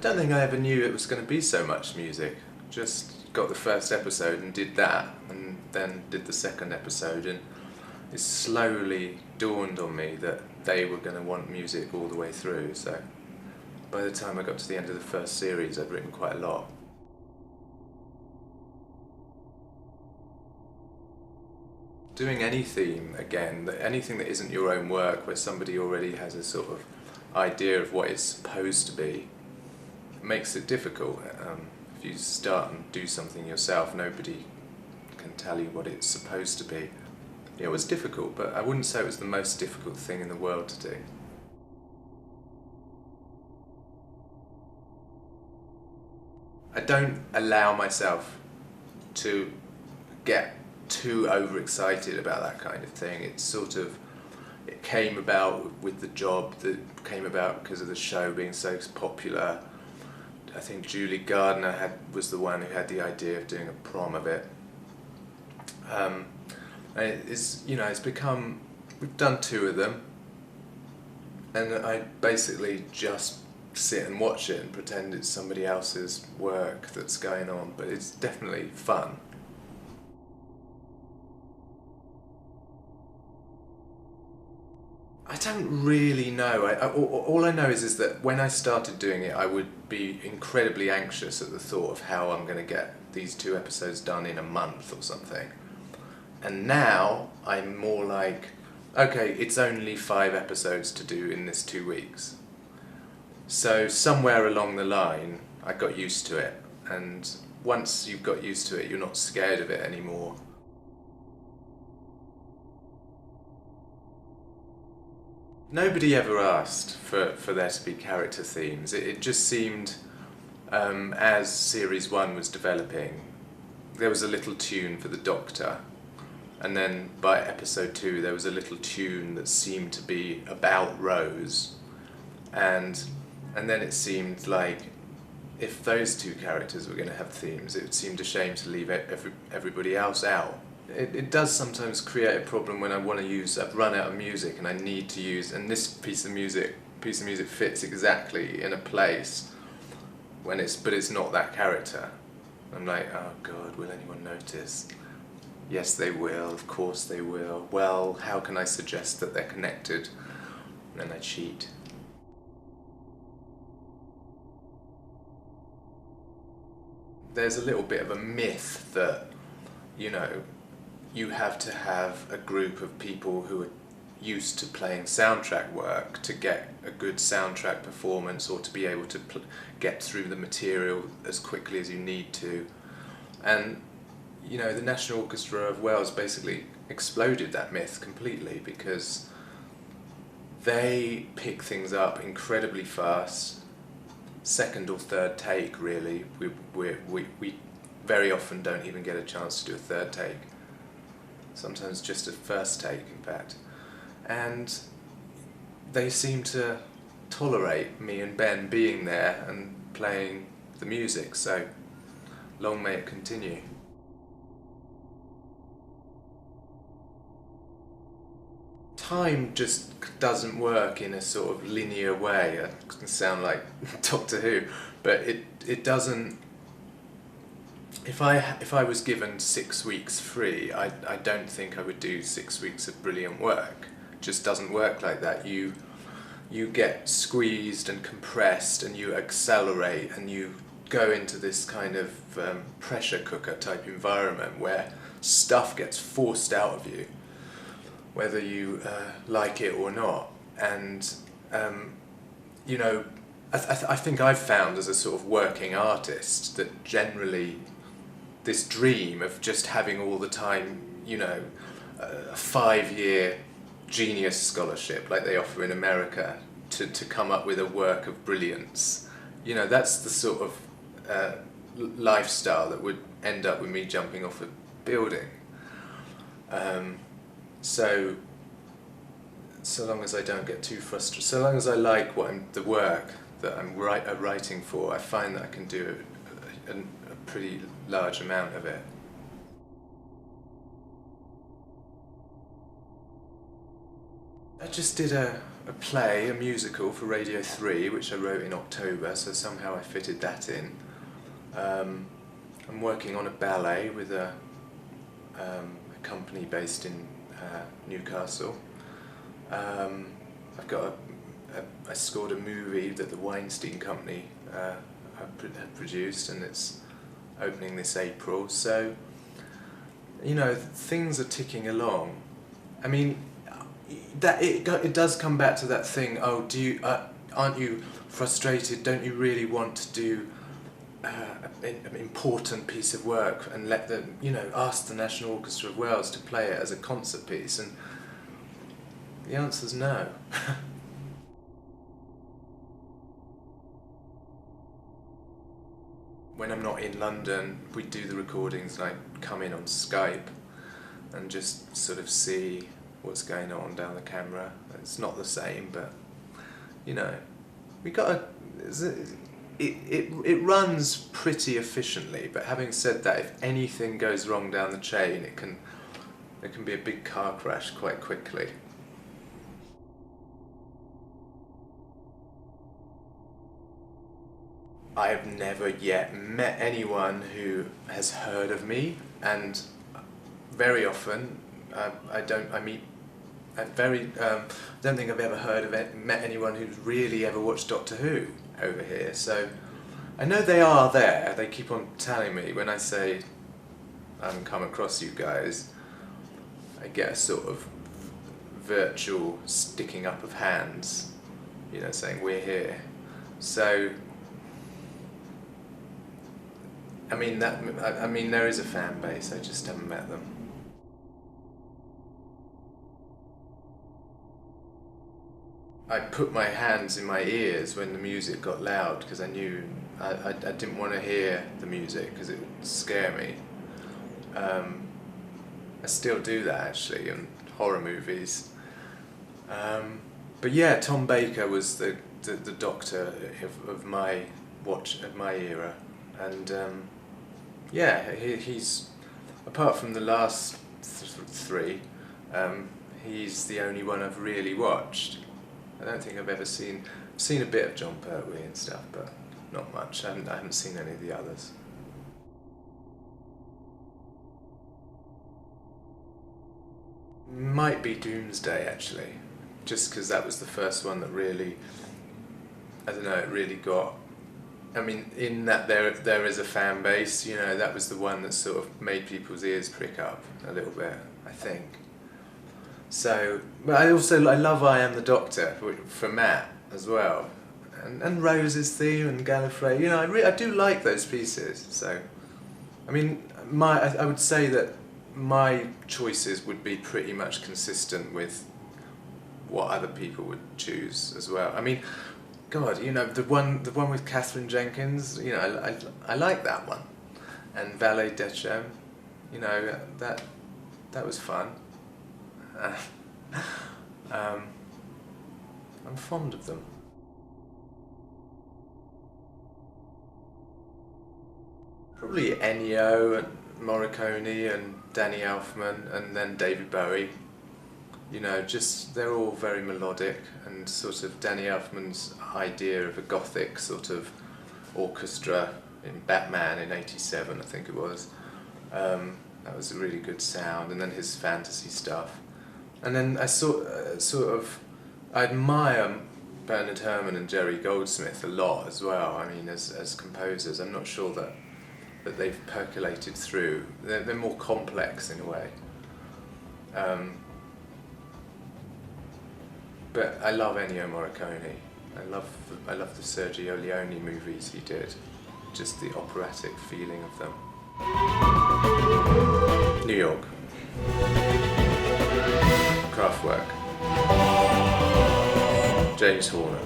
don't think I ever knew it was going to be so much music. Just got the first episode and did that, and then did the second episode, and it slowly dawned on me that they were going to want music all the way through. So by the time I got to the end of the first series, I'd written quite a lot. Doing any theme, again, anything that isn't your own work, where somebody already has a sort of idea of what it's supposed to be, makes it difficult. If you start and do something yourself, nobody can tell you what it's supposed to be. Yeah, it was difficult, but I wouldn't say it was the most difficult thing in the world to do. I don't allow myself to get too overexcited about that kind of thing. It's sort of, it came about with the job, that came about because of the show being so popular. I think Julie Gardner was the one who had the idea of doing a prom of it. And it's, you know, it's become, we've done 2 of them, and I basically just sit and watch it and pretend it's somebody else's work that's going on, but it's definitely fun. I don't really know. All I know is that when I started doing it, I would be incredibly anxious at the thought of how I'm going to get these 2 episodes done in a month or something. And now I'm more like, okay, it's only 5 episodes to do in this 2 weeks. So somewhere along the line, I got used to it. And once you've got used to it, you're not scared of it anymore. Nobody ever asked for there to be character themes. It just seemed, as Series 1 was developing, there was a little tune for the Doctor, and then by episode 2 there was a little tune that seemed to be about Rose, and then it seemed like if those 2 characters were going to have themes, it seemed a shame to leave everybody else out. It does sometimes create a problem when I want to use, I've run out of music and I need to use, and this piece of music fits exactly in a place but it's not that character. I'm like, oh God, will anyone notice? Yes, they will, of course they will. Well, how can I suggest that they're connected? And then I cheat. There's a little bit of a myth that, you know, you have to have a group of people who are used to playing soundtrack work to get a good soundtrack performance, or to be able to get through the material as quickly as you need to. And, you know, the National Orchestra of Wales basically exploded that myth completely, because they pick things up incredibly fast, second or third take really. We very often don't even get a chance to do a third take. Sometimes just a first take, in fact. And they seem to tolerate me and Ben being there and playing the music, so long may it continue. Time just doesn't work in a sort of linear way. It can sound like Doctor Who, but it doesn't. If I was given 6 weeks free, I don't think I would do 6 weeks of brilliant work. It just doesn't work like that. You get squeezed and compressed, and you accelerate, and you go into this kind of pressure cooker type environment where stuff gets forced out of you, whether you like it or not. And you know, I think I've found as a sort of working artist that generally this dream of just having all the time, you know, a 5-year genius scholarship like they offer in America to come up with a work of brilliance, you know, that's the sort of lifestyle that would end up with me jumping off a building. So long as I don't get too frustrated, so long as I like the work that I'm writing for, I find that I can do a pretty large amount of it. I just did a play, a musical for Radio 3, which I wrote in October, so somehow I fitted that in. I'm working on a ballet with a company based in Newcastle. I scored a movie that the Weinstein Company had produced, and it's opening this April. So, you know, things are ticking along. I mean, that it does come back to that thing. Oh, aren't you frustrated? Don't you really want to do an important piece of work and ask the National Orchestra of Wales to play it as a concert piece? And the answer's no. When I'm not in London, we do the recordings and I come in on Skype and just sort of see what's going on down the camera. It's not the same, but you know, it runs pretty efficiently. But having said that, if anything goes wrong down the chain, there can be a big car crash quite quickly. I have never yet met anyone who has heard of me, and very often I don't think I've ever met anyone who's really ever watched Doctor Who over here. So I know they are there. They keep on telling me when I say I haven't come across you guys. I get a sort of virtual sticking up of hands, you know, saying we're here. So. I mean there is a fan base, I just haven't met them. I put my hands in my ears when the music got loud because I knew I didn't want to hear the music because it would scare me. I still do that actually in horror movies. But yeah, Tom Baker was the Doctor of my era, and yeah, he's, apart from the last three, he's the only one I've really watched. I don't think I've ever seen a bit of John Pertwee and stuff, but not much. I haven't seen any of the others. Might be Doomsday actually, just because that was the first one that really, I don't know, it really got. I mean, in that there is a fan base, you know, that was the one that sort of made people's ears prick up a little bit, I think. So, but I love I Am the Doctor for Matt as well, and Rose's theme and Gallifrey. You know, I do like those pieces. So, I mean, I would say that my choices would be pretty much consistent with what other people would choose as well. I mean. God, you know, the one with Catherine Jenkins, you know, I like that one, and Valet Decem, you know, that was fun. I'm fond of them. Probably Ennio and Morricone and Danny Elfman and then David Bowie. You know, just they're all very melodic, and sort of Danny Elfman's idea of a gothic sort of orchestra in Batman in '87, I think it was. That was a really good sound, and then his fantasy stuff. And then I I admire Bernard Herrmann and Jerry Goldsmith a lot as well. I mean, as composers, I'm not sure that they've percolated through. They're more complex in a way. But I love Ennio Morricone. I love the Sergio Leone movies he did. Just the operatic feeling of them. New York. Kraftwerk. James Horner.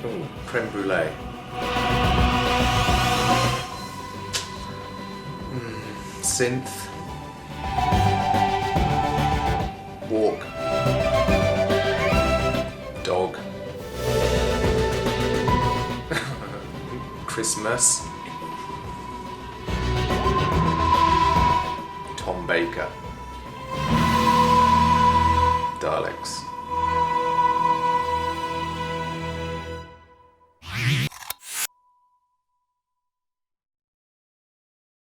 Ooh, creme brulee. Synth. Walk. Dog. Christmas. Tom Baker. Daleks.